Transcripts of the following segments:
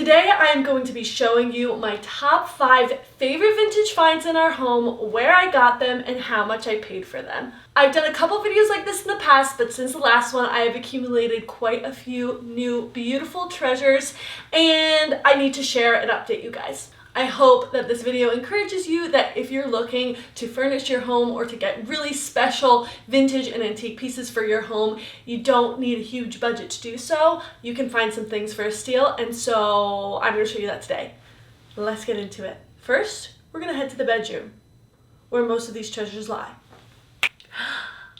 Today I am going to be showing you my top 5 favorite vintage finds in our home, where I got them, and how much I paid for them. I've done a couple videos like this in the past, but since the last one I have accumulated quite a few new beautiful treasures and I need to share and update you guys. I hope that this video encourages you that if you're looking to furnish your home or to get really special vintage and antique pieces for your home, you don't need a huge budget to do so. You can find some things for a steal, and so I'm going to show you that today. Let's get into it. First, we're going to head to the bedroom where most of these treasures lie.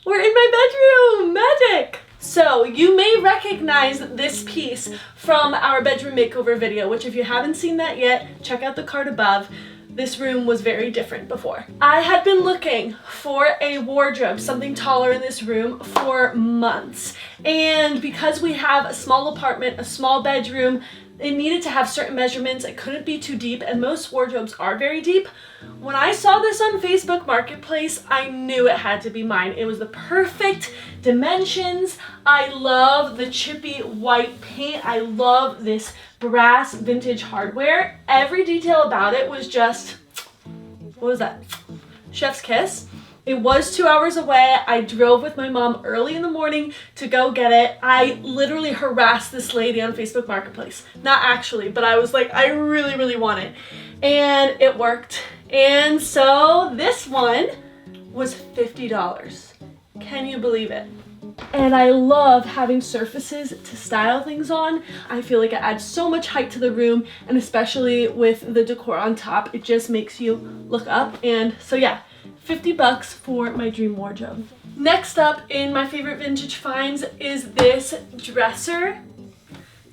We're in my bedroom! Magic! So you may recognize this piece from our bedroom makeover video, which if you haven't seen that yet, check out the card above. This room was very different before. I had been looking for a wardrobe, something taller in this room, for months. And because we have a small apartment, a small bedroom, it needed to have certain measurements. It couldn't be too deep, and most wardrobes are very deep. When I saw this on Facebook Marketplace, I knew it had to be mine. It was the perfect dimensions. I love the chippy white paint. I love this brass vintage hardware. Every detail about it was just, what was that? Chef's kiss. It was 2 hours away. I drove with my mom early in the morning to go get it. I literally harassed this lady on Facebook Marketplace. Not actually, but I was like, I really, really want it. And it worked. And so this one was $50. Can you believe it? And I love having surfaces to style things on. I feel like it adds so much height to the room, and especially with the decor on top, it just makes you look up. And so yeah, $50 for my dream wardrobe. Next up in my favorite vintage finds is this dresser.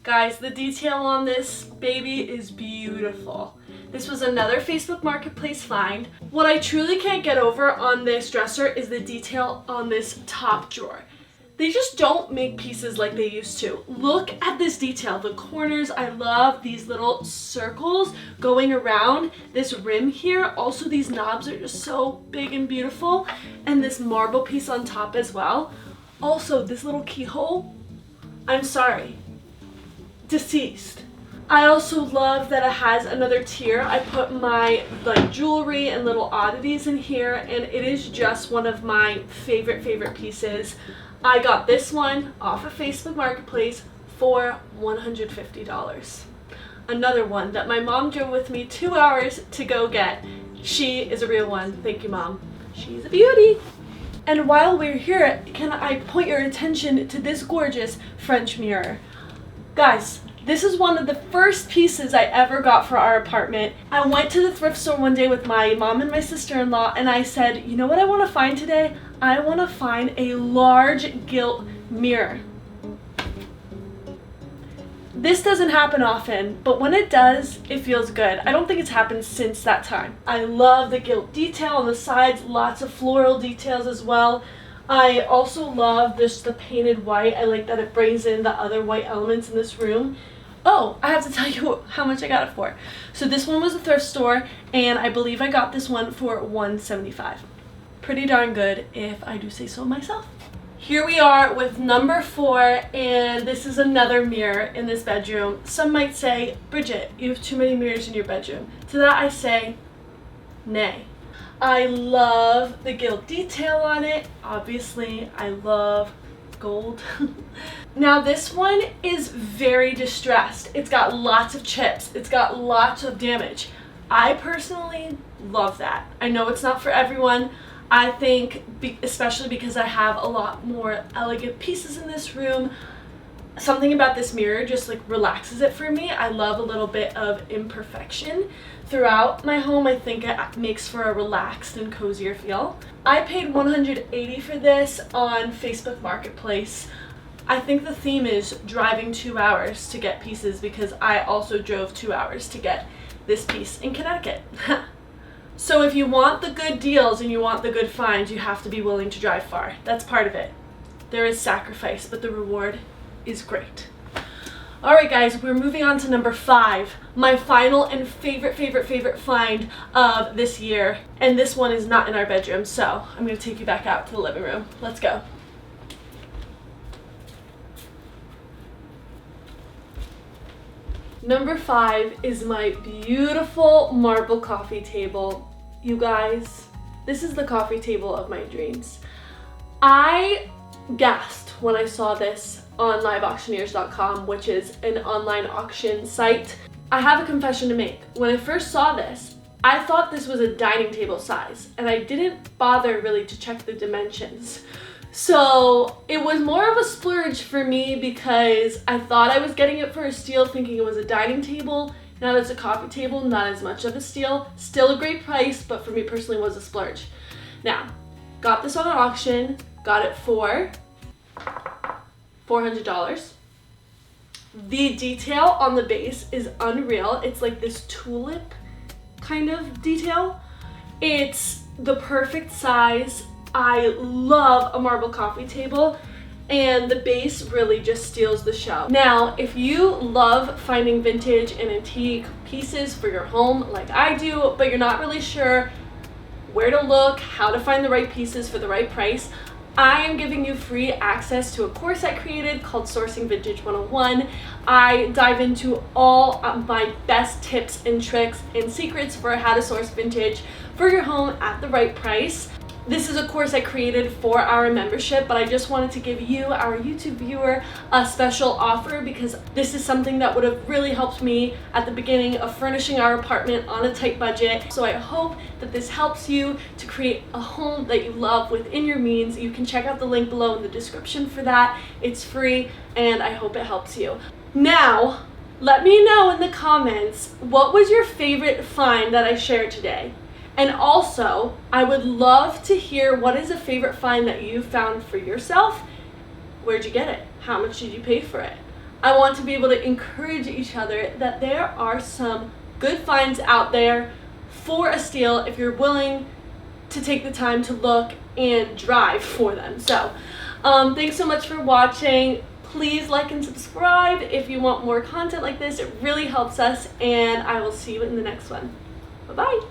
Guys, the detail on this baby is beautiful. This was another Facebook Marketplace find. What I truly can't get over on this dresser is the detail on this top drawer. They just don't make pieces like they used to. Look at this detail. The corners, I love these little circles going around this rim here. Also, these knobs are just so big and beautiful. And this marble piece on top as well. Also, this little keyhole, I'm sorry, deceased. I also love that it has another tier. I put my jewelry and little oddities in here, and it is just one of my favorite pieces. I got this one off of Facebook Marketplace for $150. Another one that my mom drove with me 2 hours to go get. She is a real one. Thank you, Mom. She's a beauty. And while we're here, can I point your attention to this gorgeous French mirror? Guys, this is one of the first pieces I ever got for our apartment. I went to the thrift store one day with my mom and my sister-in-law, and I said, you know what I want to find today? I want to find a large gilt mirror. This doesn't happen often, but when it does, it feels good. I don't think it's happened since that time. I love the gilt detail on the sides, lots of floral details as well. I also love the painted white. I like that it brings in the other white elements in this room. Oh, I have to tell you how much I got it for. So this one was a thrift store, and I believe I got this one for $175. Pretty darn good, if I do say so myself. Here we are with number 4, and this is another mirror in this bedroom. Some might say, Bridget, you have too many mirrors in your bedroom. To that I say, nay. I love the gilt detail on it. Obviously, I love gold. Now this one is very distressed. It's got lots of chips. It's got lots of damage. I personally love that. I know it's not for everyone. I think, especially because I have a lot more elegant pieces in this room, something about this mirror just relaxes it for me. I love a little bit of imperfection throughout my home. I think it makes for a relaxed and cozier feel. I paid $180 for this on Facebook Marketplace. I think the theme is driving 2 hours to get pieces, because I also drove 2 hours to get this piece in Connecticut. So if you want the good deals and you want the good finds, you have to be willing to drive far. That's part of it. There is sacrifice, but the reward is great. Alright guys, we're moving on to number 5, my final and favorite find of this year. And this one is not in our bedroom, so I'm going to take you back out to the living room. Let's go. Number 5 is my beautiful marble coffee table. You guys, this is the coffee table of my dreams. I gasped when I saw this on liveauctioneers.com, which is an online auction site. I have a confession to make. When I first saw this, I thought this was a dining table size, and I didn't bother really to check the dimensions. So it was more of a splurge for me because I thought I was getting it for a steal, thinking it was a dining table. Now that it's a coffee table, not as much of a steal. Still a great price, but for me personally was a splurge. Now, got this on an auction, got it for $400. The detail on the base is unreal. It's like this tulip kind of detail. It's the perfect size. I love a marble coffee table, and the base really just steals the show. Now, if you love finding vintage and antique pieces for your home like I do, but you're not really sure where to look, how to find the right pieces for the right price, I am giving you free access to a course I created called Sourcing Vintage 101. I dive into all of my best tips and tricks and secrets for how to source vintage for your home at the right price. This is a course I created for our membership, but I just wanted to give you, our YouTube viewer, a special offer because this is something that would have really helped me at the beginning of furnishing our apartment on a tight budget. So I hope that this helps you to create a home that you love within your means. You can check out the link below in the description for that. It's free, and I hope it helps you. Now, let me know in the comments, what was your favorite find that I shared today? And also, I would love to hear what is a favorite find that you found for yourself. Where'd you get it? How much did you pay for it? I want to be able to encourage each other that there are some good finds out there for a steal if you're willing to take the time to look and drive for them. So, thanks so much for watching. Please like and subscribe if you want more content like this. It really helps us, and I will see you in the next one. Bye-bye.